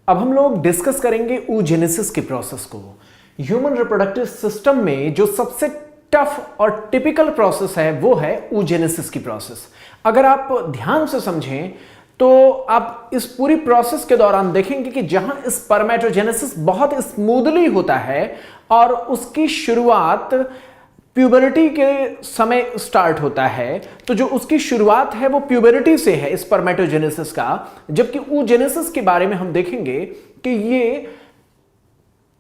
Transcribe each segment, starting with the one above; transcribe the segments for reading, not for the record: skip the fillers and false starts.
अब हम लोग डिस्कस करेंगे oogenesis के प्रोसेस को। ह्यूमन रिप्रोडक्टिव सिस्टम में जो सबसे टफ और टिपिकल प्रोसेस है वो है oogenesis की प्रोसेस। अगर आप ध्यान से समझें तो आप इस पूरी प्रोसेस के दौरान देखेंगे कि जहां स्पर्मेटोजेनेसिस बहुत स्मूथली होता है और उसकी शुरुआत प्यूबरिटी के समय स्टार्ट होता है, तो जो उसकी शुरुआत है वो प्यूबरिटी से है स्पर्मेटोजेनेसिस का, जबकि oogenesis के बारे में हम देखेंगे कि ये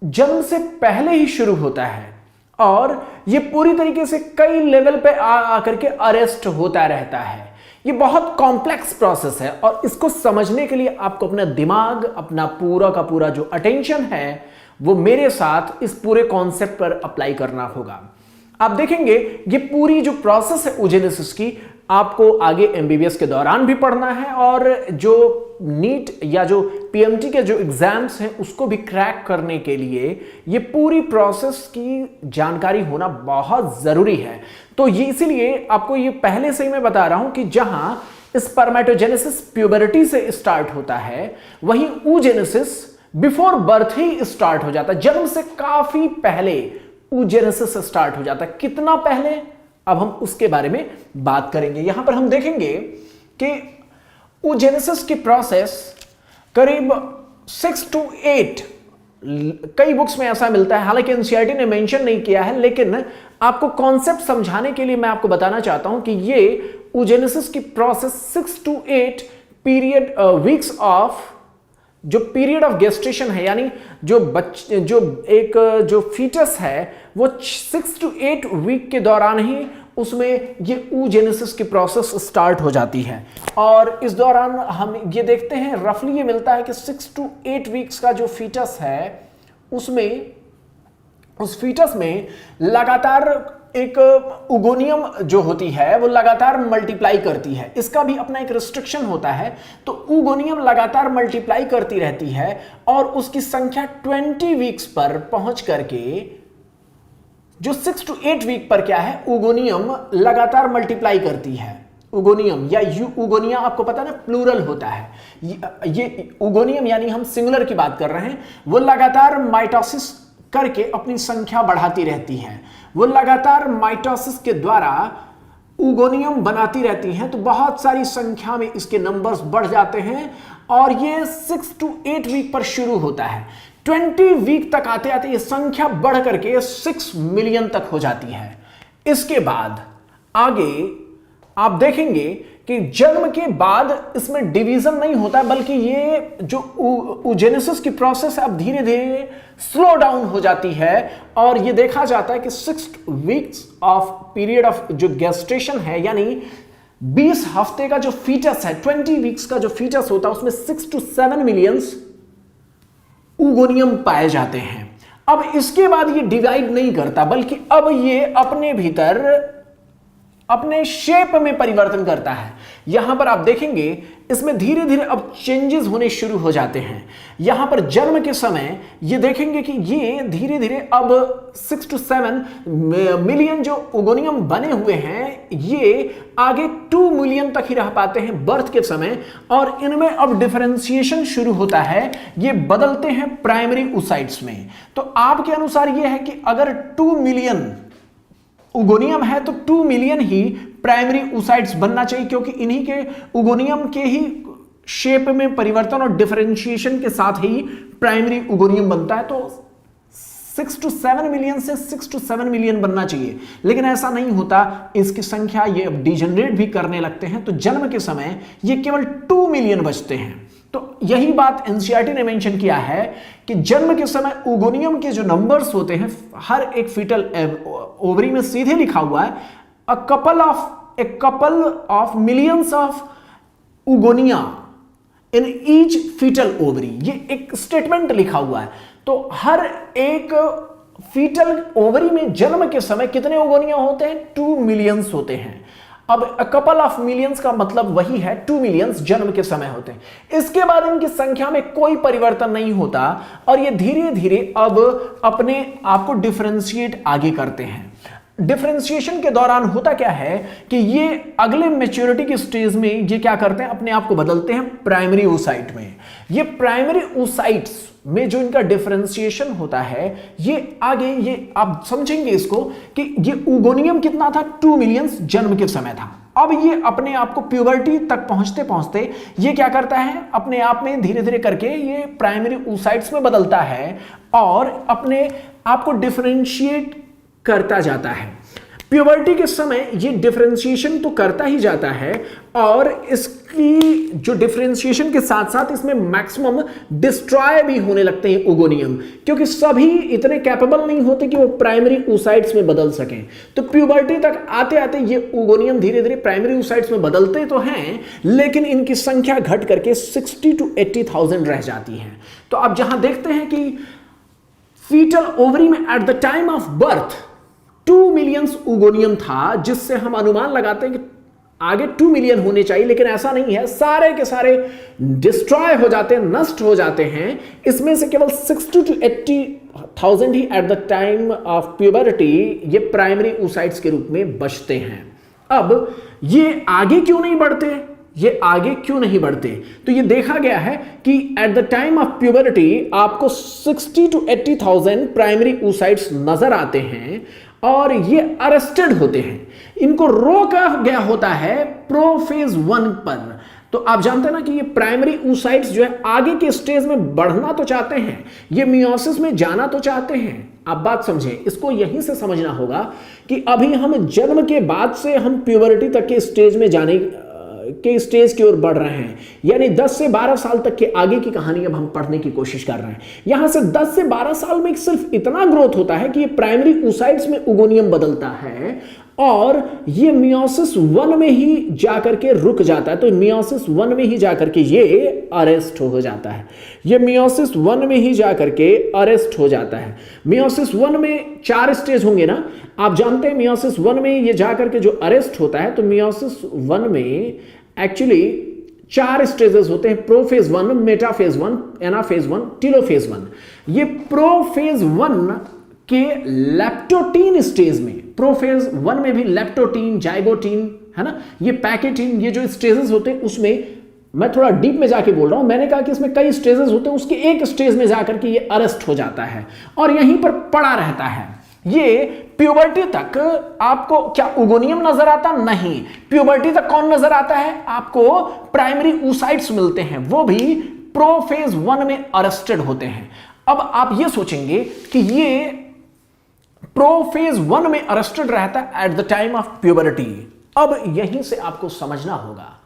जन्म से पहले ही शुरू होता है और ये पूरी तरीके से कई लेवल पे आकर के अरेस्ट होता रहता है। ये बहुत कॉम्प्लेक्स प्रोसेस है और इसको समझने के लिए आपको अपना दिमाग, अपना पूरा का पूरा जो अटेंशन है वो मेरे साथ इस पूरे कॉन्सेप्ट पर अप्लाई करना होगा। आप देखेंगे ये पूरी जो प्रोसेस है oogenesis की आपको आगे एमबीबीएस के दौरान भी पढ़ना है और जो नीट या जो पीएमटी के जो एग्जाम्स हैं उसको भी क्रैक करने के लिए ये पूरी प्रोसेस की जानकारी होना बहुत जरूरी है। तो ये इसीलिए आपको ये पहले से ही मैं बता रहा हूं कि जहां स्पर्मेटोजेनेसिस प्यूबरिटी से स्टार्ट होता है वहीं oogenesis बिफोर बर्थ ही स्टार्ट हो जाता है। जन्म से काफी पहले oogenesis स्टार्ट हो जाता है। कितना पहले, अब हम उसके बारे में बात करेंगे। यहां पर हम देखेंगे कि oogenesis की प्रोसेस करीब 6 to 8 कई बुक्स में ऐसा मिलता है, हालांकि एनसीईआरटी ने मेंशन नहीं किया है, लेकिन आपको कॉन्सेप्ट समझाने के लिए मैं आपको बताना चाहता हूं कि ये oogenesis की process 6 to 8 period weeks of जो पीरियड ऑफ गेस्टेशन है, यानी जो फीटस है वो 6 to 8 वीक के दौरान ही उसमें ये oogenesis की प्रोसेस स्टार्ट हो जाती है। और इस दौरान हम ये देखते हैं रफली ये मिलता है कि 6 to 8 वीक्स का जो फीटस है उसमें उस फीटस में लगातार एक उगोनियम जो होती है वो लगातार मल्टीप्लाई करती है। इसका भी अपना एक रिस्ट्रिक्शन होता है, तो उगोनियम लगातार मल्टीप्लाई करती रहती है और उसकी संख्या 20 वीक्स पर पहुंच करके जो 6 to 8 वीक पर क्या है, उगोनियम लगातार मल्टीप्लाई करती है। उगोनियम या उगोनिया आपको पता है ना प्लूरल होता है, ये उगोनियम यानी हम सिंगुलर की बात कर रहे हैं, वो लगातार माइटोसिस करके अपनी संख्या बढ़ाती रहती है। वो लगातार माइटोसिस के द्वारा उगोनियम बनाती रहती हैं, तो बहुत सारी संख्या में इसके नंबर्स बढ़ जाते हैं और ये 6 to 8 वीक पर शुरू होता है। 20 वीक तक आते आते ये संख्या बढ़ करके 6 मिलियन तक हो जाती है। इसके बाद आगे आप देखेंगे कि जन्म के बाद इसमें डिवीजन नहीं होता, बल्कि ये जो oogenesis की प्रोसेस है अब धीरे धीरे स्लो डाउन हो जाती है और ये देखा जाता है कि 6 वीक्स ऑफ पीरियड ऑफ जो गेस्टेशन है, यानी 20 हफ्ते का जो फीटस है, 20 वीक्स का जो फीटस होता है उसमें 6 to 7 मिलियंस उगोनियम पाए जाते हैं। अब इसके बाद ये डिवाइड नहीं करता, बल्कि अब ये अपने भीतर अपने शेप में परिवर्तन करता है। यहां पर आप देखेंगे इसमें धीरे धीरे अब चेंजेस होने शुरू हो जाते हैं। यहां पर जन्म के समय ये देखेंगे कि ये धीरे धीरे अब 6 to 7 मिलियन जो उगोनियम बने हुए हैं ये आगे 2 मिलियन तक ही रह पाते हैं बर्थ के समय, और इनमें अब डिफरेंशिएशन शुरू होता है, ये बदलते हैं प्राइमरी oocytes में। तो आपके अनुसार ये है कि अगर 2 मिलियन उगोनियम है तो 2 मिलियन ही प्राइमरी oocytes बनना चाहिए, क्योंकि इन्हीं के उगोनियम के ही शेप में परिवर्तन और डिफरेंशिएशन के साथ ही प्राइमरी उगोनियम बनता है। तो 6 to 7 मिलियन से 6 to 7 मिलियन बनना चाहिए, लेकिन ऐसा नहीं होता। इसकी संख्या ये अब डिजेनरेट भी करने लगते हैं, तो जन्म के समय ये केवल 2 मिलियन बचते हैं। तो यही बात एनसीईआरटी ने मेंशन किया है कि जन्म के समय उगोनियम के जो नंबर्स होते हैं हर एक फीटल ओवरी में सीधे लिखा हुआ है a couple of millions of ugonia in each fetal ovary, ये एक स्टेटमेंट लिखा हुआ है। तो हर एक फीटल ओवरी में जन्म के समय कितने उगोनिया होते हैं, 2 मिलियंस होते हैं। अब a couple of millions का मतलब वही है 2 मिलियंस जन्म के समय होते हैं। इसके बाद इनकी संख्या में कोई परिवर्तन नहीं होता और ये धीरे धीरे अब अपने आप को डिफरेंशिएट आगे करते हैं। डिफरेंशिएशन के दौरान होता क्या है कि ये अगले मैच्योरिटी की स्टेज में ये क्या करते हैं, अपने आप को बदलते हैं प्राइमरी oocyte में। ये प्राइमरी oocytes में जो इनका डिफरेंशिएशन होता है, ये आगे ये आप समझेंगे इसको कि ये oogoनियम कितना था, 2 मिलियन जन्म के समय था। अब ये अपने आप को प्यूबर्टी तक पहुंचते पहुंचते ये क्या करता है, अपने आप में धीरे धीरे करके ये प्राइमरी oocytes में बदलता है और अपने आप को डिफरेंशिएट करता जाता है। प्यूबर्टी के समय ये डिफरेंशिएशन तो करता ही जाता है और इसकी जो डिफरेंशिएशन के साथ साथ इसमें मैक्सिमम डिस्ट्रॉय भी होने लगते हैं oogoनियम, क्योंकि सभी इतने कैपेबल नहीं होते कि वो प्राइमरी oocytes में बदल सकें। तो प्यूबर्टी तक आते आते ये oogoनियम धीरे धीरे प्राइमरी oocytes में बदलते तो हैं, लेकिन इनकी संख्या घट करके 60 to 80,000 रह जाती है। तो अब जहां देखते हैं कि फीटल ओवरी में at the time of birth 2 million oogoनियम था, जिससे हम अनुमान लगाते हैं कि आगे 2 मिलियन होने चाहिए, लेकिन ऐसा नहीं है, सारे के सारे डिस्ट्रॉय हो जाते हैं, नष्ट हो जाते हैं। इसमें से केवल 60 to 80,000 he eight the time of puberty ये प्राइमरी oocytes के रूप में बचते हैं। अब ये आगे क्यों नहीं बढ़ते, ये आगे क्यों नहीं बढ़ते? तो ये देखा गया है कि eight the time of puberty आपको 60 to 80,000 प्राइमरी oocytes नजर आते हैं और ये अरेस्टेड होते हैं, इनको रोका गया होता है प्रोफेज 1 पर। तो आप जानते हैं ना कि ये प्राइमरी oocytes जो है आगे के स्टेज में बढ़ना तो चाहते हैं, ये मियोसिस में जाना तो चाहते हैं। आप बात समझें, इसको यहीं से समझना होगा कि अभी हम जन्म के बाद से हम प्यूबर्टी तक के स्टेज में जाने के स्टेज की ओर बढ़ रहे हैं, यानी 10 से 12 साल तक के आगे की कहानी अब हम पढ़ने की कोशिश कर रहे हैं। यहां से 10 से 12 साल में सिर्फ इतना ग्रोथ होता है कि ये प्राइमरी oocytes में oogoनियम बदलता है और ये मियोसिस 1 में ही जाकर के रुक जाता है। तो मियोसिस 1 में ही जाकर के ये अरेस्ट हो जाता है, ये मियोसिस 1 में ही जाकर के अरेस्ट हो जाता है। मियोसिस 1 में 4 स्टेज होंगे ना, आप जानते हैं मियोसिस 1 में ये जाकर के जो अरेस्ट होता है, तो मियोसिस 1 में एक्चुअली 4 स्टेजेस होते हैं, प्रोफेज 1, मेटाफेज 1, एनाफेज 1, टीलोफेज 1। ये प्रोफेज 1 के लेप्टोटीन स्टेज में, प्रोफेज 1 में भी लेप्टोटीन, जाइगोटीन है ना, ये पैकेटीन, ये जो स्टेजेस होते हैं उसमें मैं थोड़ा डीप में जाके बोल रहा हूं। मैंने कहा कि इसमें कई स्टेजेस होते हैं, उसके एक स्टेज में जाकर के ये अरेस्ट हो जाता है और यहीं पर पड़ा रहता है। ये प्यूबर्टी तक आपको क्या oogoनियम नजर आता? नहीं। प्यूबर्टी तक कौन नजर आता है? आपको प्राइमरी oocytes मिलते हैं, वो भी प्रोफेज 1 में अरेस्टेड होते हैं। अब आप ये सोचेंगे कि ये प्रोफेज 1 में अरेस्टेड रहता है eight the time of puberty. अब यहीं से आपको समझना होगा,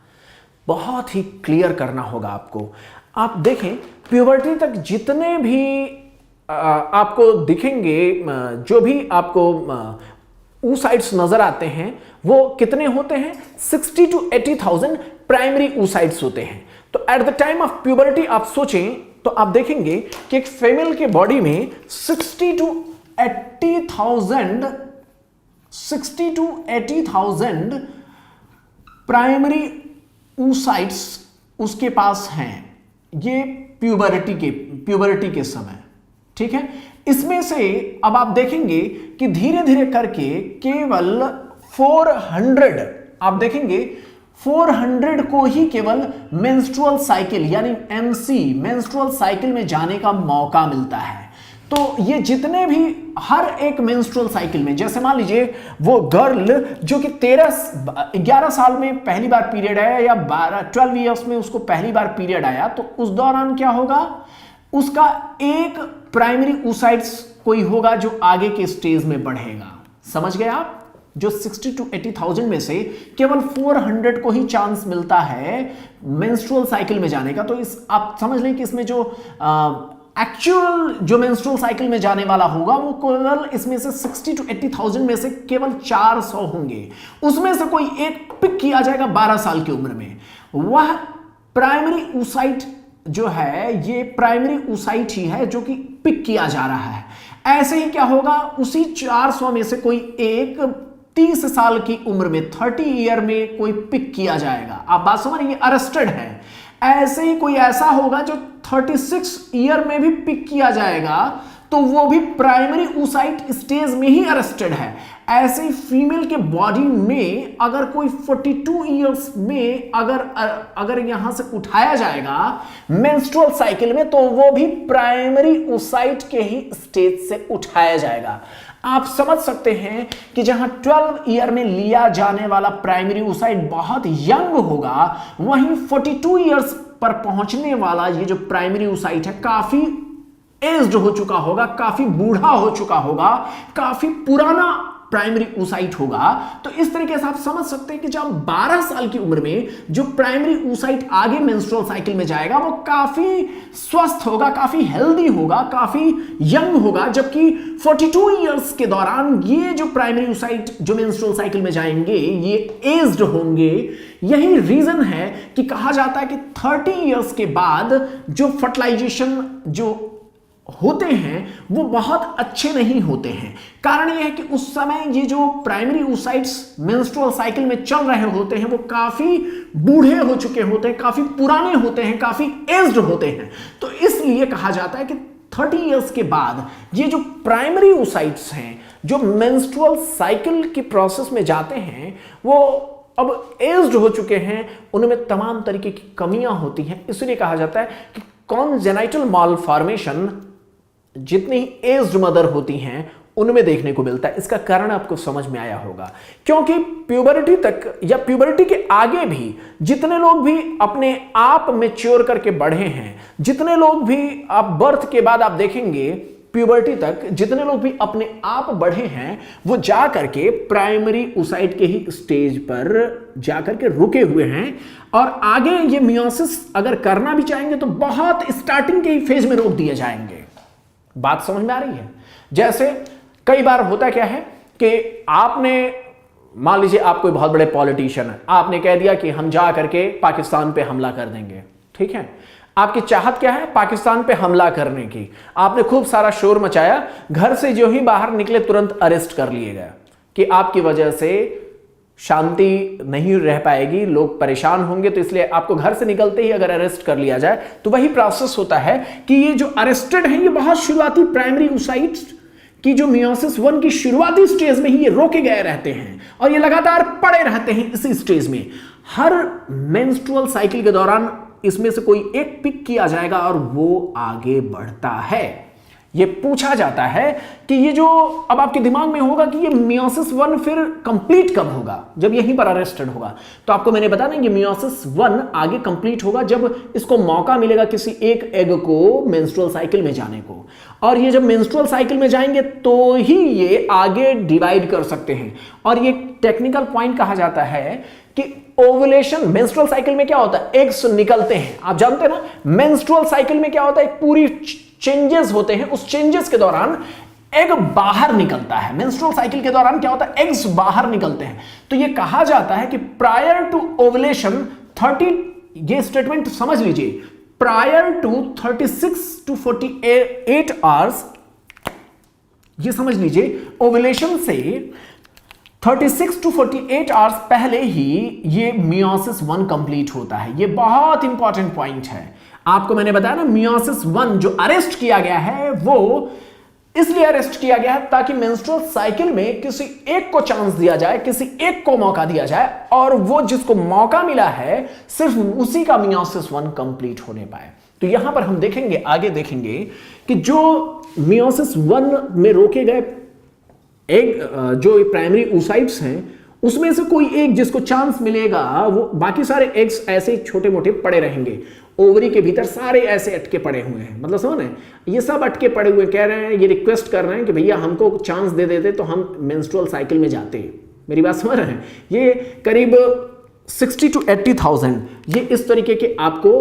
बहुत ही क्लियर करना होगा आपको। आप देखें प्यूबर्टी तक जितने भी आपको दिखेंगे, जो भी आपको oocytes नजर आते हैं, वो कितने होते हैं? 60 to 80,000 प्राइमरी oocytes होते हैं। तो eight the time of puberty आप सोचें तो आप देखेंगे कि एक फीमेल के बॉडी में 60 to 80,000 प्राइमरी oocytes उसके पास हैं, ये प्यूबर्टी के समय, ठीक है। इसमें से अब आप देखेंगे कि धीरे धीरे करके केवल 400, आप देखेंगे 400 को ही केवल मेंस्ट्रुअल साइकिल यानी MC मेंस्ट्रुअल साइकिल में जाने का मौका मिलता है। तो ये जितने भी हर एक मेंस्ट्रुअल साइकिल में, जैसे मान लीजिए वो गर्ल जो कि 11 साल में पहली बार पीरियड आया या 12 ईयर्स में उसको पहली बार पीरियड आया, तो उस दौरान क्या होगा, उसका एक प्राइमरी oocytes कोई होगा जो आगे के स्टेज में बढ़ेगा। समझ गए आप? जो 60 to 80,000 में से केवल 400 को ही चांस मिलता है मेंस्ट्रुअल साइकिल में जाने का। तो इस आप समझ लें कि इसमें जो एक्चुअल जो मेंस्ट्रुअल साइकिल में जाने वाला होगा वो केवल इसमें से 60 to 80,000 में से केवल 400 होंगे। उसमें से कोई एक पिक किया जाएगा 12 साल की उम्र में, वह प्राइमरी oocyte जो है, ये प्राइमरी oocyte ही है जो कि पिक किया जा रहा है। ऐसे ही क्या होगा, उसी 400 में से कोई एक 30 साल की उम्र में 30 ईयर में कोई पिक किया जाएगा। आप बात समझ रहे, ये अरेस्टेड है। ऐसे ही कोई ऐसा होगा जो 36 ईयर में भी पिक किया जाएगा, तो वो भी प्राइमरी oocyte स्टेज में ही अरेस्टेड है। ऐसे फीमेल के बॉडी में अगर कोई 42 इयर्स में अगर यहां से उठाया जाएगा मेंस्ट्रुअल साइकिल में, तो वो भी प्राइमरी oocyte के ही स्टेज से उठाया जाएगा। आप समझ सकते हैं कि जहां 12 ईयर में लिया जाने वाला प्राइमरी oocyte बहुत यंग होगा, वहीं 42 इयर्स पर पहुंचने वाला ये जो प्राइमरी oocyte है काफी एज्ड हो चुका होगा, काफी बूढ़ा हो चुका होगा, काफी पुराना प्राइमरी oocyte होगा। तो इस तरीके से आप समझ सकते हैं कि जब 12 साल की उम्र में जो प्राइमरी oocyte आगे मेंस्ट्रुअल साइकिल में जाएगा वो काफी स्वस्थ होगा, काफी हेल्दी होगा, काफी यंग होगा, जबकि 42 इयर्स के दौरान ये जो प्राइमरी oocyte जो मेंस्ट्रुअल साइकिल में जाएंगे ये एज्ड होंगे। यही रीजन है कि कहा जाता है कि 30 इयर्स के बाद जो फर्टिलाइजेशन जो होते हैं वो बहुत अच्छे नहीं होते हैं। कारण यह है कि उस समय ये जो प्राइमरी oocytes मेंस्ट्रुअल साइकिल में चल रहे होते हैं वो काफी बूढ़े हो चुके होते हैं, काफी पुराने होते हैं, काफी एज्ड होते हैं। तो इसलिए कहा जाता है कि 30 इयर्स के बाद ये जो प्राइमरी oocytes हैं जो मेंस्ट्रुअल साइकिल की प्रोसेस में जाते हैं वो अब एज्ड हो चुके हैं, उनमें तमाम तरीके की कमियां होती हैं। इसलिए कहा जाता है कि कॉन्जेनाइटल मालफॉर्मेशन जितनी एज्ड मदर होती हैं उनमें देखने को मिलता है। इसका कारण आपको समझ में आया होगा, क्योंकि प्यूबरिटी तक या प्यूबरिटी के आगे भी जितने लोग भी अपने आप मैच्योर करके बढ़े हैं, जितने लोग भी आप बर्थ के बाद आप देखेंगे प्यूबर्टी तक जितने लोग भी अपने आप बढ़े हैं वो जा करके प्राइमरी oocyte के ही स्टेज पर जा करके रुके हुए हैं, और आगे ये मियोसिस अगर करना भी चाहेंगे तो बहुत स्टार्टिंग के ही फेज में रोक दिए जाएंगे। बात समझ में आ रही है? जैसे कई बार होता क्या है कि आपने मान लीजिए आप कोई बहुत बड़े पॉलिटिशियन है, आपने कह दिया कि हम जा करके पाकिस्तान पे हमला कर देंगे, ठीक है। आपकी चाहत क्या है? पाकिस्तान पे हमला करने की। आपने खूब सारा शोर मचाया, घर से जो ही बाहर निकले तुरंत अरेस्ट कर लिए गए कि आपकी वजह से शांति नहीं रह पाएगी, लोग परेशान होंगे, तो इसलिए आपको घर से निकलते ही अगर अरेस्ट कर लिया जाए तो वही प्रोसेस होता है कि ये जो अरेस्टेड हैं ये बहुत शुरुआती प्राइमरी oocytes की जो मियोसिस 1 की शुरुआती स्टेज में ही ये रोके गए रहते हैं और ये लगातार पड़े रहते हैं इसी स्टेज में। हर मेंस्ट्रुअल साइकिल के दौरान इसमें से कोई एक पिक किया जाएगा और वो आगे बढ़ता है। ये पूछा जाता है कि ये जो अब आपके दिमाग में होगा कि ये मियोसिस 1 फिर कंप्लीट कब होगा, जब यहीं पर अरेस्टेड होगा। तो आपको मैंने बताया ना, ये मियोसिस 1 आगे कंप्लीट होगा जब इसको मौका मिलेगा किसी एक एग को मेंस्ट्रुअल साइकिल में जाने को, और ये जब मेंस्ट्रुअल साइकिल में जाएंगे तो ही ये आगे डिवाइड कर सकते हैं। और ये टेक्निकल पॉइंट कहा जाता है कि ओवुलेशन मेंस्ट्रुअल साइकिल में क्या होता है, एग्स निकलते हैं, आप जानते हैं ना। मेंस्ट्रुअल साइकिल में क्या होता है, पूरी चेंजेस होते हैं, उस चेंजेस के दौरान एग बाहर निकलता है। मेंस्ट्रुअल साइकिल के दौरान क्या होता है, एग्स बाहर निकलते हैं। तो ये कहा जाता है कि प्रायर टू ओवुलेशन 30, ये स्टेटमेंट समझ लीजिए, प्रायर टू 36 to 48 आवर्स, ये समझ लीजिए ओवुलेशन से 36 to 48 आवर्स पहले ही ये मियोसिस 1 कंप्लीट होता है। ये बहुत इंपॉर्टेंट पॉइंट है। आपको मैंने बताया ना, मियोसिस 1 जो अरेस्ट किया गया है वो इसलिए अरेस्ट किया गया है ताकि मेंस्ट्रुअल साइकिल में किसी एक को चांस दिया जाए, किसी एक को मौका दिया जाए, और वो जिसको मौका मिला है सिर्फ उसी का मियोसिस 1 कंप्लीट होने पाए। तो यहां पर हम देखेंगे, आगे देखेंगे कि जो मियोसिस 1 में रोके गए एक जो प्राइमरी oocytes हैं उसमें से कोई एक जिसको चांस मिलेगा, वो बाकी सारे एग्स ऐसे ही छोटे मोटे पड़े रहेंगे। ओवरी के भीतर सारे ऐसे अटके पड़े हुए हैं, मतलब समझ रहे हैं, ये सब अटके पड़े हुए, कह रहे हैं, ये रिक्वेस्ट कर रहे हैं कि भैया हमको चांस दे देते तो हम मेंस्ट्रुअल साइकिल में जाते। मेरी बात समझ रहे हैं? ये करीब 60 to 80,000 ये इस तरीके के आपको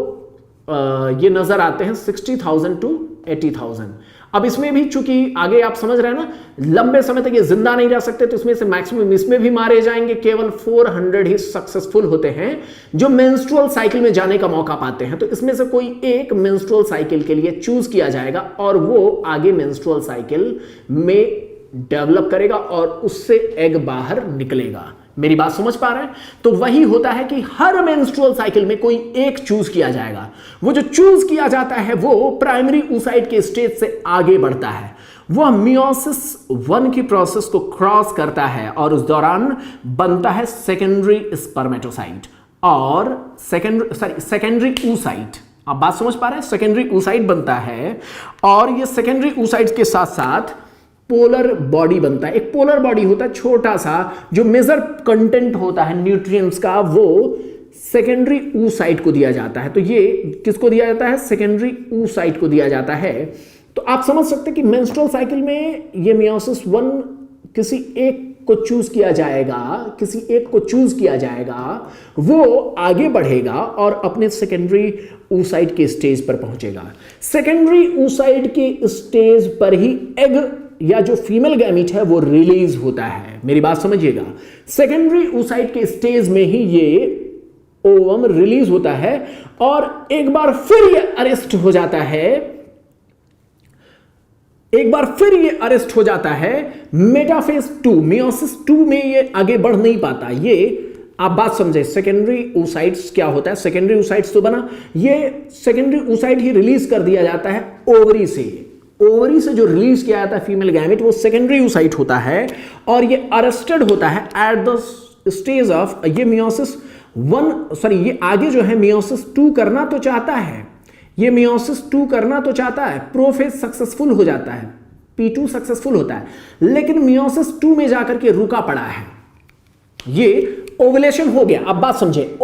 ये नजर आते हैं, 60,000 to 80,000। अब इसमें भी चूंकि आगे आप समझ रहे हैं ना, लंबे समय तक ये जिंदा नहीं रह सकते, तो इसमें से मैक्सिमम इसमें भी मारे जाएंगे। केवल 400 ही सक्सेसफुल होते हैं जो मेंस्ट्रुअल साइकिल में जाने का मौका पाते हैं। तो इसमें से कोई एक मेंस्ट्रुअल साइकिल के लिए चूज किया जाएगा और वो आगे मेंस्ट्रुअल साइकिल में डेवलप करेगा और उससे एग बाहर निकलेगा। मेरी बात समझ पा रहे हैं? तो वही होता है कि हर मेंस्ट्रुअल साइकिल में कोई एक चूज किया जाएगा। वो जो चूज किया जाता है वो प्राइमरी oocyte के स्टेज से आगे बढ़ता है, वह मियोसिस 1 की प्रोसेस को क्रॉस करता है और उस दौरान बनता है सेकेंडरी स्पर्मेटोसाइट और सेकेंडरी oocyte। आप बात समझ पा रहे हैं? सेकेंडरी oocyte बनता है और ये सेकेंडरी oocyte के साथ साथ पोलर बॉडी बनता है। एक पोलर बॉडी होता है छोटा सा, जो मेजर कंटेंट होता है न्यूट्रिएंट्स का, वो सेकेंडरी oocyte को दिया जाता है। तो ये किसको दिया जाता है? सेकेंडरी oocyte को दिया जाता है। तो आप समझ सकते हैं कि मेंस्ट्रुअल साइकिल में ये मियोसिस 1 किसी एक को चूज किया जाएगा, वो आगे बढ़ेगा और अपने सेकेंडरी oocyte के स्टेज पर पहुंचेगा। सेकेंडरी oocyte के स्टेज पर ही एग या जो फीमेल गैमीट है वो रिलीज होता है। मेरी बात समझिएगा, सेकेंडरी oocyte के स्टेज में ही ये ओवम रिलीज होता है और एक बार फिर ये अरेस्ट हो जाता है मेटाफेज 2, मियोसिस 2 में ये आगे बढ़ नहीं पाता। ये आप बात समझे, सेकेंडरी oocytes क्या होता है? सेकेंडरी oocytes तो बना, ये सेकेंडरी oocyte ही रिलीज कर दिया जाता है ओवरी से जो रिलीज किया जाता है फीमेल गैमेट, वो सेकेंडरी oocyte होता है और ये अरेस्टेड होता है एट द स्टेज ऑफ ये मियोसिस 1, ये आगे जो है मियोसिस 2 करना तो चाहता है, प्रोफेज सक्सेसफुल हो जाता है, P2 सक्सेसफुल होता है, लेकिन मियोसिस 2 में जाकर के रुका पड़ा है। ये ओवुलेशन हो गया। अब बात समझे,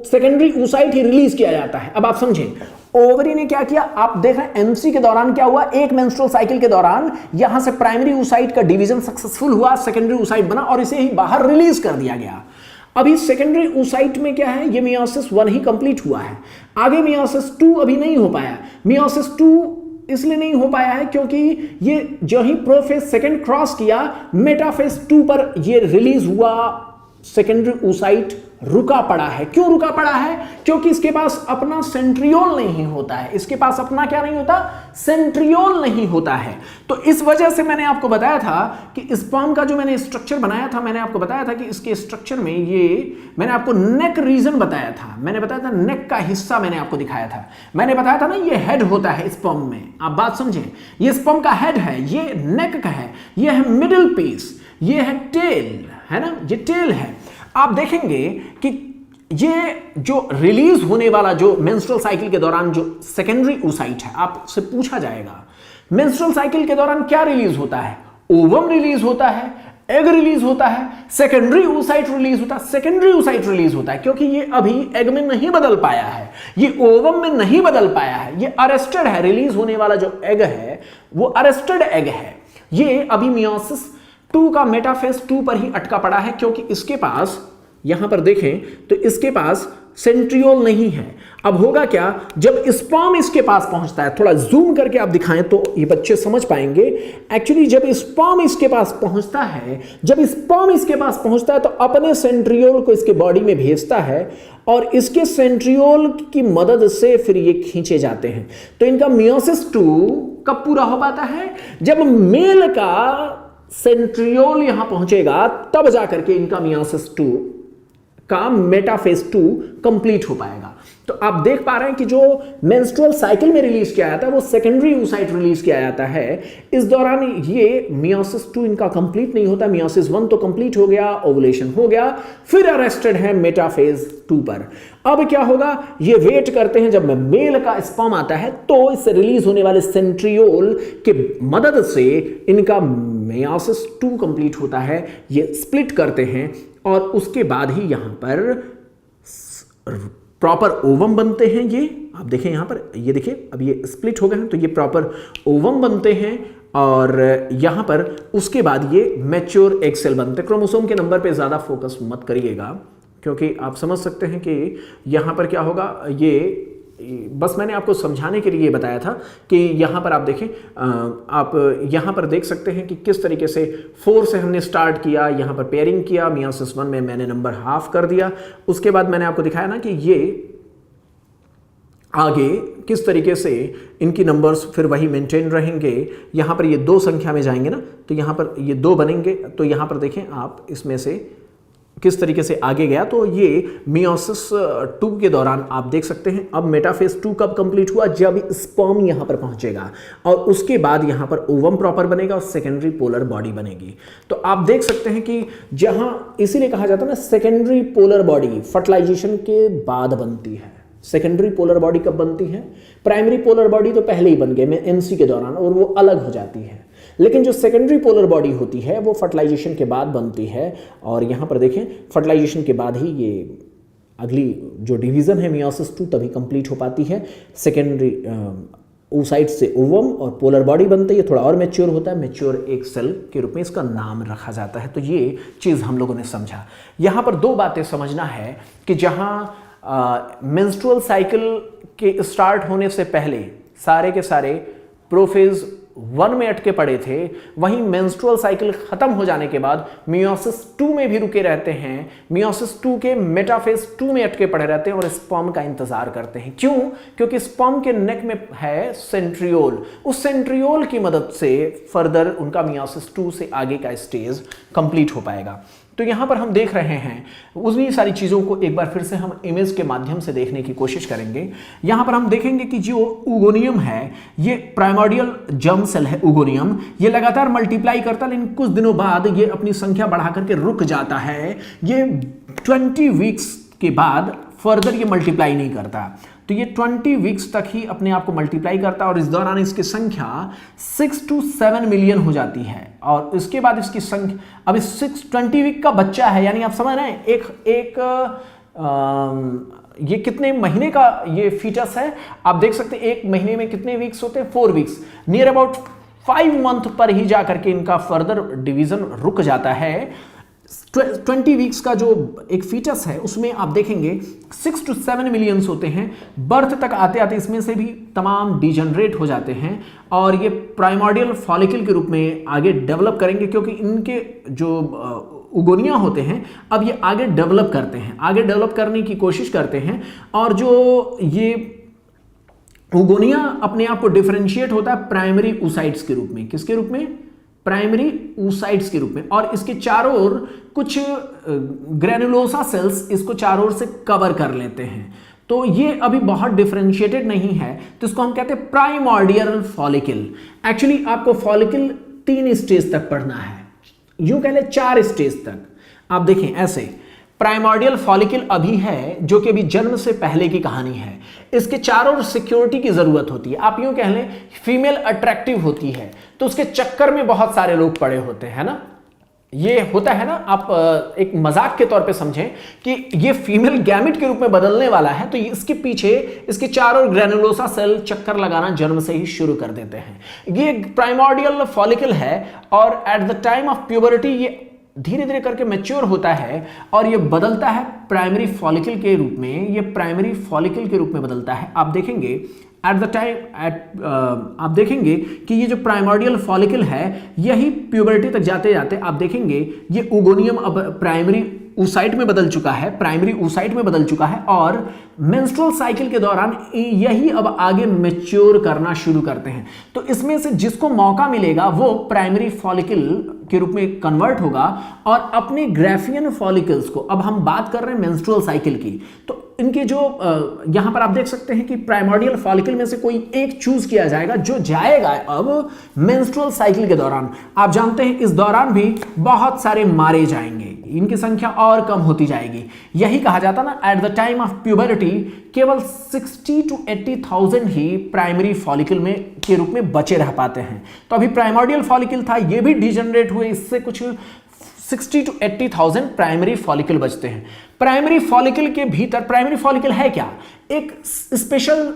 सेकेंडरी oocyte ही रिलीज किया जाता है। अब आप समझे ओवरी ने क्या किया? आप देख रहे हैं एमसी के दौरान क्या हुआ, एक मेंस्ट्रुअल साइकिल के दौरान यहां से प्राइमरी oocyte का डिवीजन सक्सेसफुल हुआ, सेकेंडरी oocyte बना और इसे ही बाहर रिलीज कर दिया गया। अभी सेकेंडरी oocyte में क्या है? ये मियोसिस 1 ही कंप्लीट हुआ है, आगे मियोसिस 2 अभी नहीं हो पाया। मियोसिस 2 इसलिए नहीं हो पाया है क्योंकि ये जो ही प्रोफेज सेकेंड क्रॉस किया, मेटाफेज 2 पर ये रिलीज हुआ, सेकेंडरी oocyte रुका पड़ा है। क्यों रुका पड़ा है? क्योंकि इसके पास अपना सेंट्रियोल नहीं होता है। इसके पास अपना क्या नहीं होता? सेंट्रियोल नहीं होता है। तो इस वजह से मैंने आपको बताया था कि स्पर्म का जो मैंने स्ट्रक्चर बनाया था, मैंने आपको बताया था कि इसके स्ट्रक्चर में ये मैंने आपको नेक रीजन बताया था, मैंने बताया था नेक का हिस्सा मैंने आपको दिखाया था। मैंने बताया था ना, ये हेड होता है स्पर्म में। आप बात समझें, ये स्पर्म का हेड है, ये नेक का है, ये है मिडिल पीस, ये है टेल, है ना, ये टेल है। आप देखेंगे कि ये जो रिलीज होने वाला जो मेंस्ट्रुअल साइकिल के दौरान जो सेकेंडरी oocyte है, आपसे पूछा जाएगा मेंस्ट्रुअल साइकिल के दौरान क्या रिलीज होता है? ओवम रिलीज होता है, एग रिलीज होता है, सेकेंडरी oocyte रिलीज होता है। सेकेंडरी oocyte रिलीज होता है क्योंकि ये अभी एग में नहीं बदल पाया है, ये ओवम में नहीं बदल पाया है, ये अरेस्टेड है। रिलीज होने वाला जो एग है वो अरेस्टेड एग है। ये अभी मियोसिस 2 का मेटाफेज 2 पर ही अटका पड़ा है क्योंकि इसके पास, यहां पर देखें तो इसके पास सेंट्रियोल नहीं है। अब होगा क्या, जब स्पर्म इसके पास पहुंचता है, थोड़ा जूम करके आप दिखाएं तो ये बच्चे समझ पाएंगे। एक्चुअली जब स्पर्म इसके पास पहुंचता है, तो अपने सेंट्रियोल को इसके बॉडी में भेजता है और इसके सेंट्रियोल की मदद से फिर ये खींचे जाते हैं। तो इनका मियोसिस 2 कब पूरा हो पाता है? जब मेल का सेंट्रियोल यहां पहुंचेगा, तब जाकर के इनका मियोसिस 2 का मेटाफेज 2 कंप्लीट हो पाएगा। तो आप देख पा रहे हैं कि जो मेंस्ट्रुअल साइकिल में रिलीज किया जाता है वो सेकेंडरी oocyte रिलीज किया जाता है। इस दौरान ये मियोसिस 2 इनका कंप्लीट नहीं होता। मियोसिस 1 तो कंप्लीट हो गया, ओवुलेशन हो गया, फिर अरेस्टेड है मेटाफेज 2 पर। अब क्या होगा, ये वेट करते हैं जब मेल का स्पर्म आता है तो इससे रिलीज होने वाले सेंट्रियोल के मदद से इनका मियोसिस 2 कंप्लीट होता है। ये स्प्लिट करते हैं और उसके बाद ही यहां पर प्रॉपर ओवम बनते हैं। ये आप देखें यहां पर, ये देखिए अब ये स्प्लिट हो गए हैं तो ये प्रॉपर ओवम बनते हैं और यहां पर उसके बाद ये मैच्योर एग सेल बनते हैं। क्रोमोसोम के नंबर पे ज्यादा फोकस मत करिएगा क्योंकि आप समझ सकते हैं कि यहां पर क्या होगा। ये बस मैंने आपको समझाने के लिए बताया था कि यहाँ पर आप देखें, आप यहाँ पर देख सकते हैं कि किस तरीके से 4 से हमने स्टार्ट किया, यहाँ पर पेयरिंग किया, मियोसिस 1 में मैंने नंबर हाफ कर दिया। उसके बाद मैंने आपको दिखाया ना कि ये आगे किस तरीके से इनकी नंबर्स फिर वही मेंटेन रहेंगे। यहाँ पर ये 2 संख्या में जाएंगे ना, तो यहाँ पर ये 2 बनेंगे। तो यहाँ पर देखें आप, इसमें से किस तरीके से आगे गया, तो ये मियोसिस 2 के दौरान आप देख सकते हैं। अब मेटाफेज 2 कब कंप्लीट हुआ, जब स्पर्म यहां पर पहुंचेगा और उसके बाद यहां पर ओवम प्रॉपर बनेगा और सेकेंडरी पोलर बॉडी बनेगी। तो आप देख सकते हैं कि जहां इसीलिए कहा जाता है ना सेकेंडरी पोलर बॉडी फर्टिलाइजेशन के बाद बनती है। सेकेंडरी पोलर बॉडी कब बनती है, प्राइमरी पोलर बॉडी तो पहले ही बन गए में एनसी के दौरान और वो अलग हो जाती है, लेकिन जो सेकेंडरी पोलर बॉडी होती है वो फर्टिलाइजेशन के बाद बनती है। और यहाँ पर देखें फर्टिलाइजेशन के बाद ही ये अगली जो डिवीज़न है मियोसिस 2 तभी कंप्लीट हो पाती है। सेकेंडरी oocyte से ओवम और पोलर बॉडी बनती है, थोड़ा और मैच्योर होता है, मैच्योर एक सेल के रूप में इसका नाम रखा जाता है। तो ये चीज़ हम लोगों ने समझा। यहाँ पर 2 बातें समझना है कि जहाँ मेंस्ट्रुअल साइकिल के स्टार्ट होने से पहले सारे के सारे प्रोफेज 1 में अटके पड़े थे, वहीं मेंस्ट्रुअल साइकिल खत्म हो जाने के बाद मियोसिस 2 में भी रुके रहते हैं। मियोसिस 2 के मेटाफेज 2 में अटके पड़े रहते हैं और स्पर्म का इंतजार करते हैं। क्यों? क्योंकि स्पर्म के नेक में है सेंट्रियोल, उस सेंट्रियोल की मदद से फर्दर उनका मियोसिस 2 से आगे का स्टेज कंप्लीट हो पाएगा। तो यहाँ पर हम देख रहे हैं उन्हीं सारी चीज़ों को एक बार फिर से हम इमेज के माध्यम से देखने की कोशिश करेंगे। यहाँ पर हम देखेंगे कि जो उगोनियम है, ये प्राइमोर्डियल जर्म सेल है उगोनियम, ये लगातार मल्टीप्लाई करता है, लेकिन कुछ दिनों बाद ये अपनी संख्या बढ़ा करके रुक जाता है। ये 20 वीक्स के बाद फर्दर ये मल्टीप्लाई नहीं करता, तो ये 20 वीक्स तक ही अपने आप को मल्टीप्लाई करता है और इस दौरान इसकी संख्या 6 to 7 मिलियन हो जाती है। और इसके बाद इसकी संख्या अब 20 वीक का बच्चा है, यानी आप समझ रहे हैं ये कितने महीने का ये फीटस है। आप देख सकते हैं 1 महीने में कितने वीक्स होते हैं, 4 वीक्स, नियर अबाउट 5 मंथ पर ही जाकर के इनका फर्दर डिवीजन रुक जाता है। 20 वीक्स का जो एक फीटस है उसमें आप देखेंगे 6 to 7 मिलियंस होते हैं। बर्थ तक आते आते इसमें से भी तमाम डिजनरेट हो जाते हैं और ये प्राइमोर्डियल फॉलिकल के रूप में आगे डेवलप करेंगे, क्योंकि इनके जो उगोनिया होते हैं अब ये आगे डेवलप करते हैं, आगे डेवलप करने की कोशिश करते हैं। और जो ये उगोनिया अपने आप को डिफरेंशिएट होता है प्राइमरी oocytes के रूप में। किसके रूप में? प्राइमरी oocytes के रूप में। और इसके चारों ओर कुछ ग्रेनुलोसा सेल्स इसको चारों ओर से कवर कर लेते हैं, तो ये अभी बहुत डिफरेंशिएटेड नहीं है, तो इसको हम कहते हैं प्राइमोर्डियल फॉलिकल। एक्चुअली आपको फॉलिकल 3 स्टेज तक पढ़ना है, यूं कह ले 4 स्टेज तक। आप देखें ऐसे प्राइमोर्डियल फॉलिकल अभी है जो कि अभी जन्म से पहले की कहानी है। इसके चारों ओर सिक्योरिटी की जरूरत होती है, आप यूं कह लें फीमेल अट्रैक्टिव होती है, तो उसके चक्कर में बहुत सारे लोग पड़े होते हैं ना। ये होता है ना, आप एक मजाक के तौर पे समझें कि ये फीमेल गैमेट के रूप में बदलने वाला है, तो इसके पीछे इसके चारों ग्रेनुलोसा सेल चक्कर लगाना जन्म से ही शुरू कर देते हैं। ये प्राइमोर्डियल फॉलिकल है और एट द टाइम ऑफ प्यूबरिटी ये धीरे धीरे करके मैच्योर होता है और ये बदलता है प्राइमरी फॉलिकल के रूप में, ये प्राइमरी फॉलिकल के रूप में बदलता है। आप देखेंगे एट द टाइम आप देखेंगे कि ये जो प्राइमोर्डियल फॉलिकल है यही प्यूबर्टी तक जाते जाते आप देखेंगे ये उगोनियम अब प्राइमरी oocyte में बदल चुका है, प्राइमरी oocyte में बदल चुका है और मेंस्ट्रुअल साइकिल के दौरान यही अब आगे मैच्योर करना शुरू करते हैं। तो इसमें से जिसको मौका मिलेगा वो प्राइमरी फॉलिकल के रूप में कन्वर्ट होगा और अपने ग्राफियन फॉलिकल्स को, अब हम बात कर रहे हैं मेंस्ट्रुअल साइकिल की, तो इनके जो यहां पर आप देख सकते हैं कि प्राइमोर्डियल फॉलिकल में से कोई एक चूज किया जाएगा जो जाएगा अब मेंस्ट्रुअल साइकिल के दौरान। आप जानते हैं इस दौरान भी बहुत सारे मारे जाएंगे, इनकी संख्या और कम होती जाएगी। यही कहा जाता ना एट द टाइम ऑफ प्यूबरिटी केवल 60 to 80,000 ही प्राइमरी फॉलिकल में के रूप में बचे रह पाते हैं। तो अभी प्राइमोर्डियल फॉलिकल था, ये भी डिजनरेट हुए, इससे कुछ 60 to 80,000 प्राइमरी फॉलिकल बचते हैं। प्राइमरी फॉलिकल के भीतर प्राइमरी फॉलिकल है क्या? एक स्पेशल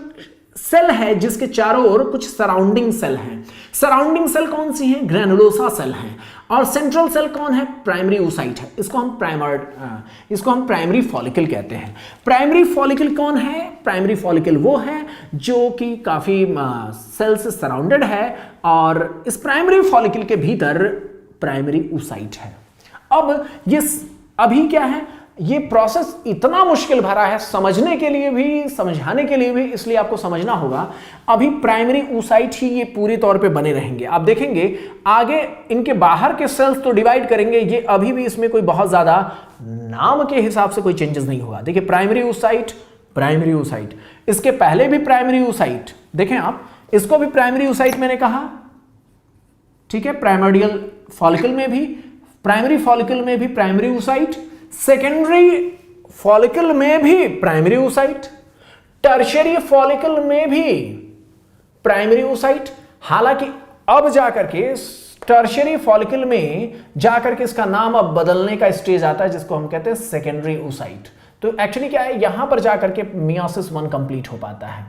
सेल है जिसके चारों ओर कुछ सराउंडिंग सेल हैं। सराउंडिंग सेल कौन सी हैं? ग्रेनुलोसा सेल हैं। और सेंट्रल सेल कौन है? प्राइमरी oocyte है। इसको हम प्राइमरी फॉलिकल कहते हैं। प्राइमरी फॉलिकल कौन है? प्राइमरी फॉलिकल वो है जो कि काफी सेल से सराउंडेड है और इस प्राइमरी फॉलिकल के भीतर प्राइमरी oocyte है। अब ये अभी क्या है? ये प्रोसेस इतना मुश्किल भरा है समझने के लिए भी, समझाने के लिए भी, इसलिए आपको समझना होगा। अभी प्राइमरी oocyte ही ये पूरी तौर पे बने रहेंगे। आप देखेंगे आगे इनके बाहर के सेल्स तो डिवाइड करेंगे, ये अभी भी इसमें कोई बहुत ज्यादा नाम के हिसाब से कोई चेंजेस नहीं होगा। देखिए प्राइमरी oocyte, इसके पहले भी प्राइमरी oocyte, देखें आप, इसको भी प्राइमरी oocyte मैंने कहा, ठीक है। प्राइमर्डियल फॉलिकल में भी, प्राइमरी फॉलिकल में भी प्राइमरी oocyte, सेकेंडरी फॉलिकल में भी प्राइमरी oocyte, टर्शियरी फॉलिकल में भी प्राइमरी oocyte। हालांकि अब जाकर के टर्शियरी फॉलिकल में जाकर के इसका नाम अब बदलने का स्टेज आता है, जिसको हम कहते हैं सेकेंडरी oocyte। तो एक्चुअली क्या है, यहां पर जाकर के मियोसिस 1 कंप्लीट हो पाता है,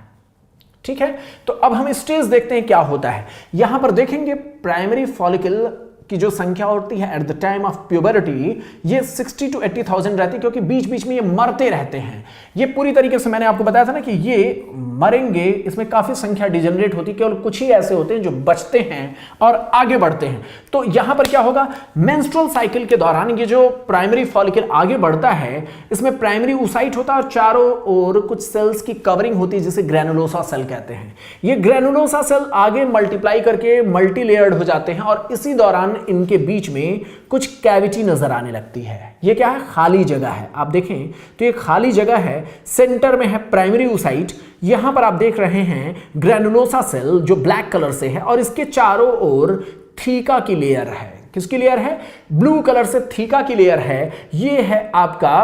ठीक है। तो अब हम स्टेज देखते हैं क्या होता है। यहां पर देखेंगे प्राइमरी फॉलिकल की जो संख्या होती है एट द टाइम ऑफ प्यूबरिटी, ये 60 to 80,000 रहती है, क्योंकि बीच बीच में ये मरते रहते हैं। ये पूरी तरीके से मैंने आपको बताया था ना कि ये मरेंगे, इसमें काफी संख्या डिजेनरेट होती है, केवल कुछ ही ऐसे होते हैं जो बचते हैं और आगे बढ़ते हैं। तो यहां पर क्या होगा, मेंस्ट्रुअल साइकिल के दौरान ये जो प्राइमरी फॉलिकल आगे बढ़ता है, इसमें प्राइमरी oocyte होता है और चारों ओर कुछ सेल्स की कवरिंग होती है, जिसे ग्रेनुलोसा सेल कहते हैं। ये ग्रेनुलोसा सेल आगे मल्टीप्लाई करके मल्टी लेयर्ड हो जाते हैं और इसी दौरान इनके बीच में कुछ कैविटी नजर आने लगती है। ये क्या है, खाली जगह है। आप देखें तो ये खाली जगह है, सेंटर में है प्राइमरी oocyte। यहां पर आप देख रहे हैं ग्रेनुलोसा सेल जो ब्लैक कलर से है और इसके चारों ओर थीका की लेयर है। किसकी लेयर है, ब्लू कलर से थीका की लेयर है। ये है आपका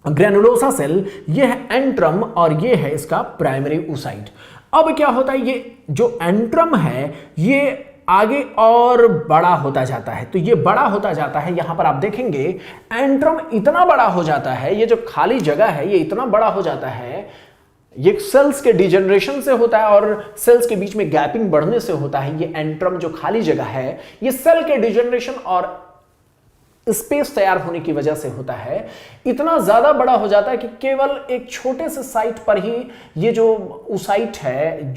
ग्रेनुलोसा सेल, ये है एंट्रम और ये है इसका प्राइमरी oocyte। अब क्या होता है, ये जो एंट्रम है ये आगे और बड़ा होता जाता है। तो ये बड़ा होता जाता है, यहां पर आप देखेंगे एंट्रम इतना बड़ा हो जाता है, ये जो खाली जगह है ये इतना बड़ा हो जाता है, ये सेल्स के डिजेनरेशन से होता है और सेल्स के बीच में गैपिंग बढ़ने से होता है। ये एंट्रम जो खाली जगह है, ये सेल के डिजेनरेशन और स्पेस तैयार होने की वजह से होता है। इतना ज्यादा बड़ा हो जाता है कि केवल एक छोटे से साइट पर ही ये जो oocyte है,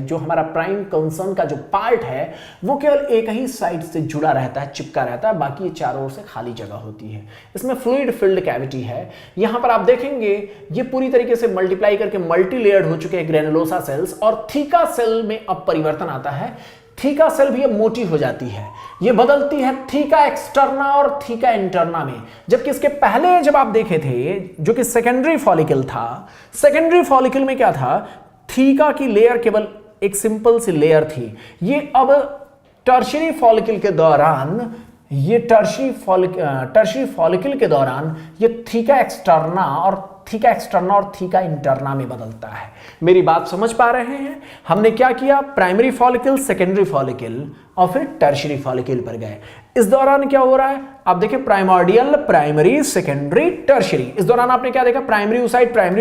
जो हमारा प्राइम कंसर्न का जो पार्ट है, वो केवल एक ही साइड से जुड़ा रहता है, चिपका रहता है, बाकी ये चारों ओर से खाली जगह होती है। इसमें फ्लूइड फिल्ड कैविटी है। यहां पर आप देखेंगे ये पूरी तरीके से मल्टीप्लाई करके मल्टी लेयर्ड हो चुके हैं ग्रेनुलोसा सेल्स और थीका सेल में अब परिवर्तन आता है। थीका सेल भी अब मोटी हो जाती है, ये बदलती है थीका एक्सटर्ना और थीका इंटरना में। जबकि इसके पहले जब आप देखे थे, जो कि सेकेंडरी फॉलिकल था, सेकेंडरी फॉलिकल में क्या था, थीका की लेयर केवल एक सिंपल सी लेयर थी। ये अब टर्शियरी फॉलिकल के दौरान, ये टर्शियरी फॉलिकल के दौरान ये थीका एक्सटर्ना और थीका इंटरना में बदलता है। मेरी बात समझ पा रहे हैं? हमने क्या किया, प्राइमरी फॉलिकल, सेकेंडरी फॉलिकल और फिर टर्शियरी फॉलिकल पर गए। इस दौरान क्या हो रहा है, आप देखिए प्राइमर्डियल, प्राइमरी, सेकेंडरी, टर्शियरी। इस दौरान आपने क्या देखा, प्राइमरी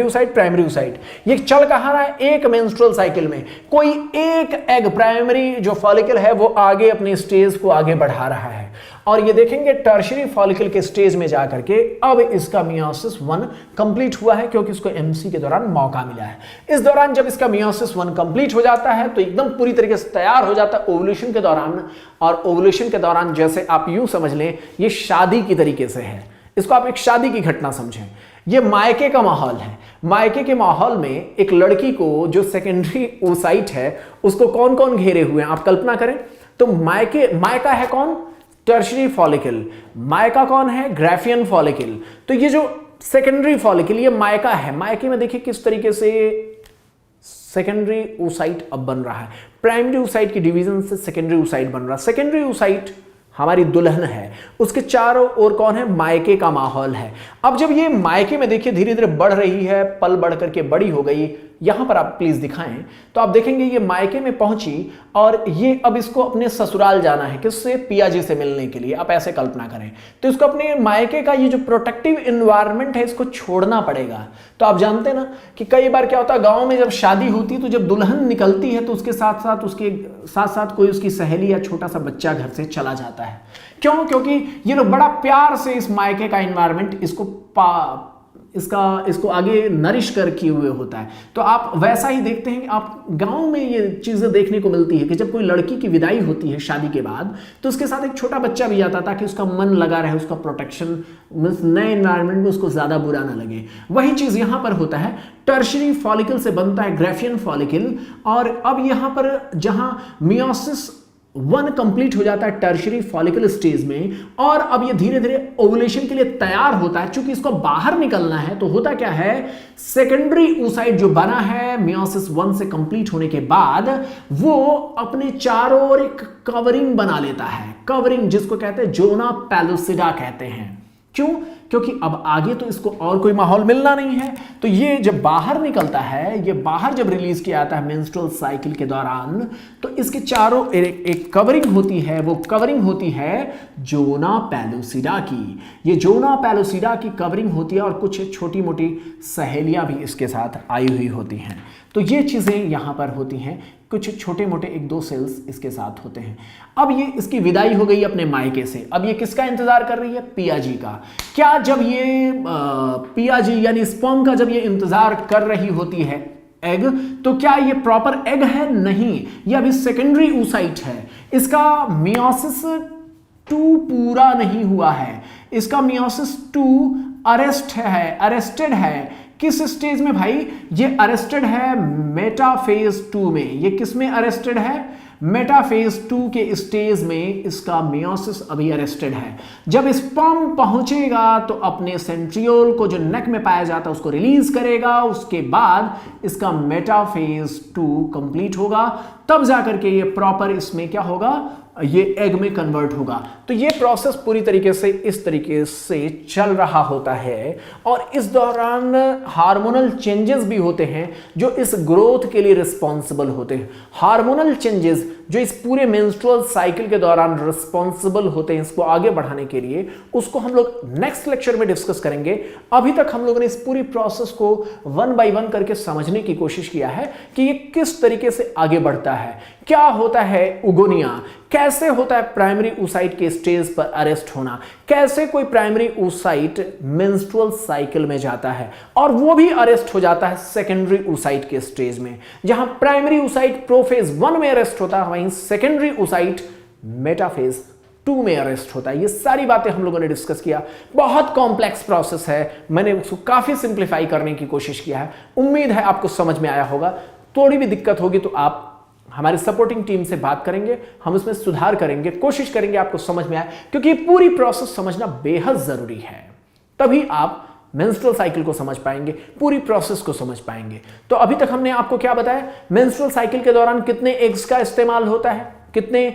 oocyte। ये चल कहां रहा है, एक मेंस्ट्रुअल साइकिल में कोई एक एग, प्राइमरी जो फॉलिकल है वो आगे अपने स्टेज को आगे बढ़ा रहा है और ये देखेंगे टर्शियरी फॉलिकल के स्टेज में जाकर के अब इसका मियोसिस 1 कंप्लीट हुआ है, क्योंकि इसको एमसी के दौरान मौका मिला है। इस दौरान जब इसका मियोसिस 1 कंप्लीट हो जाता है तो एकदम पूरी तरीके से तैयार हो जाता है ओवुलेशन के दौरान। और ओवुलेशन के दौरान जैसे आप यूं समझ लें, ये शादी की तरीके से है, इसको आप एक शादी की घटना समझें। ये मायके का माहौल है। मायके के माहौल में एक लड़की को जो सेकेंडरी oocyte है उसको कौन कौन घेरे हुए हैं, आप कल्पना करें तो मायका है कौन, टर्शियरी फॉलिकल। मायका कौन है, ग्राफियन फॉलिकल। तो ये जो सेकेंडरी फॉलिकल ये मायका है। मायके में देखिए किस तरीके से सेकेंडरी oocyte अब बन रहा है। प्राइमरी oocyte की डिवीजन से सेकेंडरी oocyte बन रहा है। सेकेंडरी oocyte हमारी दुल्हन है, उसके चारों ओर कौन है, मायके का माहौल है। अब जब ये मायके में देखिए धीरे धीरे बढ़ रही है, पल बढ़ करके बड़ी हो गई, यहां पर आप प्लीज दिखाएं तो आप देखेंगे ये मायके में पहुंची और ये अब इसको अपने ससुराल जाना है, किससे, पियाजी से मिलने के लिए। आप ऐसे कल्पना करें तो इसको अपने मायके का ये जो प्रोटेक्टिव एनवायरनमेंट है इसको छोड़ना पड़ेगा। तो आप जानते हैं ना कि कई बार क्या होता है, गांव में जब शादी होती है तो जब दुल्हन निकलती है तो उसके साथ साथ कोई उसकी सहेली या छोटा सा बच्चा घर से चला जाता है। क्यों, क्योंकि ये लोग बड़ा प्यार से इस मायके का एनवायरनमेंट इसको इसको आगे नरिश कर किए हुए होता है। तो आप वैसा ही देखते हैं कि आप गांव में ये चीज़ें देखने को मिलती है कि जब कोई लड़की की विदाई होती है शादी के बाद, तो उसके साथ एक छोटा बच्चा भी आता ताकि उसका मन लगा रहे, उसका प्रोटेक्शन, नए एनवायरनमेंट में उसको ज़्यादा बुरा ना लगे। वही चीज़ यहाँ पर होता है, टर्शरी फॉलिकल से बनता है ग्राफियन फॉलिकल, और अब यहाँ पर जहाँ मियोसिस 1 कंप्लीट हो जाता है टर्शरी फॉलिकल स्टेज में, और अब ये धीरे धीरे ओवुलेशन के लिए तैयार होता है। चूंकि इसको बाहर निकलना है, तो होता क्या है, सेकेंडरी oocyte जो बना है मियोसिस 1 से कंप्लीट होने के बाद, वो अपने चारों ओर एक कवरिंग बना लेता है। कवरिंग जिसको कहते हैं जोना पैलुसिडा कहते हैं। क्यों? क्योंकि अब आगे तो इसको और कोई माहौल मिलना नहीं है। तो ये जब बाहर निकलता है, ये बाहर जब रिलीज किया जाता है मेंस्ट्रुअल साइकिल के दौरान, तो इसके चारों एक कवरिंग होती है। वो कवरिंग होती है जोना पैलुसिडा की। ये जोना पैलुसिडा की कवरिंग होती है, और कुछ छोटी मोटी सहेलियां भी इसके साथ आई हुई होती हैं। तो ये चीजें यहां पर होती हैं, कुछ छोटे मोटे 1-2 सेल्स इसके साथ होते हैं। अब ये इसकी विदाई हो गई अपने मायके से, अब ये किसका इंतजार कर रही है? पियाजी का। क्या जब ये पियाजी यानी स्पर्म का जब ये इंतजार कर रही होती है एग, तो क्या ये प्रॉपर एग है? नहीं, ये अभी सेकेंडरी oocyte है। इसका मियोसिस 2 पूरा नहीं हुआ है। इसका मियोसिस 2 अरेस्टेड है। किस स्टेज में भाई? ये अरेस्टेड है मेटाफेज 2 में। ये किस में अरेस्टेड है? मेटाफेज 2 के स्टेज में इसका मियोसिस अभी अरेस्टेड है। जब स्पर्म पहुंचेगा तो अपने सेंट्रियोल को जो नेक में पाया जाता है उसको रिलीज करेगा। उसके बाद इसका मेटाफेज 2 कंप्लीट होगा, तब जाकर के ये प्रॉपर इसमें क्या होगा, ये एग में कन्वर्ट होगा। तो ये प्रोसेस पूरी तरीके से इस तरीके से चल रहा होता है, और इस दौरान हार्मोनल चेंजेस भी होते हैं जो इस ग्रोथ के लिए रिस्पॉन्सिबल होते हैं। हार्मोनल चेंजेस जो इस पूरे मेंस्ट्रुअल साइकिल के दौरान रिस्पॉन्सिबल होते हैं इसको आगे बढ़ाने के लिए, उसको हम लोग नेक्स्ट लेक्चर में डिस्कस करेंगे। अभी तक हम लोगों ने इस पूरी प्रोसेस को 1 बाय 1 करके समझने की कोशिश किया है कि ये किस तरीके से आगे बढ़ता है, क्या होता है उगोनिया, कैसे होता है प्राइमरी oocyte के स्टेज पर अरेस्ट होना, कैसे कोई प्राइमरी oocyte मेंस्ट्रुअल साइकिल में जाता है और वो भी अरेस्ट हो जाता है सेकेंडरी oocyte के स्टेज में। जहां प्राइमरी oocyte प्रोफेज 1 में अरेस्ट होता है, वहीं सेकेंडरी oocyte मेटाफेज 2 में अरेस्ट होता है। ये सारी बातें हम लोगों ने डिस्कस किया। बहुत कॉम्प्लेक्स प्रोसेस है, मैंने उसको काफी सिंप्लीफाई करने की कोशिश किया है। उम्मीद है आपको समझ में आया होगा। थोड़ी भी दिक्कत होगी तो आप हमारे सपोर्टिंग टीम से बात करेंगे, हम उसमें सुधार करेंगे, कोशिश करेंगे आपको समझ में आए, क्योंकि ये पूरी प्रोसेस समझना बेहद जरूरी है। तभी आप मेंस्ट्रुअल साइकिल को समझ पाएंगे, पूरी प्रोसेस को समझ पाएंगे। तो अभी तक हमने आपको क्या बताया, मेंस्ट्रुअल साइकिल के दौरान कितने एग्स का इस्तेमाल होता है, कितने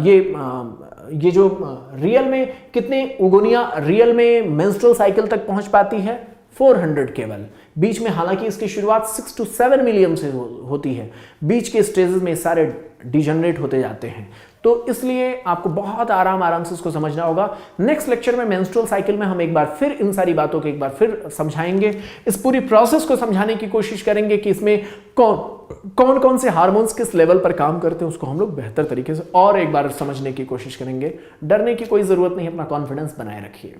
ये जो रियल में कितने उगोनिया रियल में मेंस्ट्रुअल साइकिल तक पहुंच पाती है, 400 केवल। बीच में हालांकि इसकी शुरुआत 6 to 7 मिलियन से होती है, बीच के स्टेजेस में सारे डिजनरेट होते जाते हैं। तो इसलिए आपको बहुत आराम से इसको समझना होगा। नेक्स्ट लेक्चर में मेंस्ट्रुअल साइकिल में हम एक बार फिर इन सारी बातों को एक बार फिर समझाएंगे, इस पूरी प्रोसेस को समझाने की कोशिश करेंगे कि इसमें कौन से हार्मोन्स किस लेवल पर काम करते हैं, उसको हम लोग बेहतर तरीके से और एक बार समझने की कोशिश करेंगे। डरने की कोई जरूरत नहीं, अपना कॉन्फिडेंस बनाए रखिए।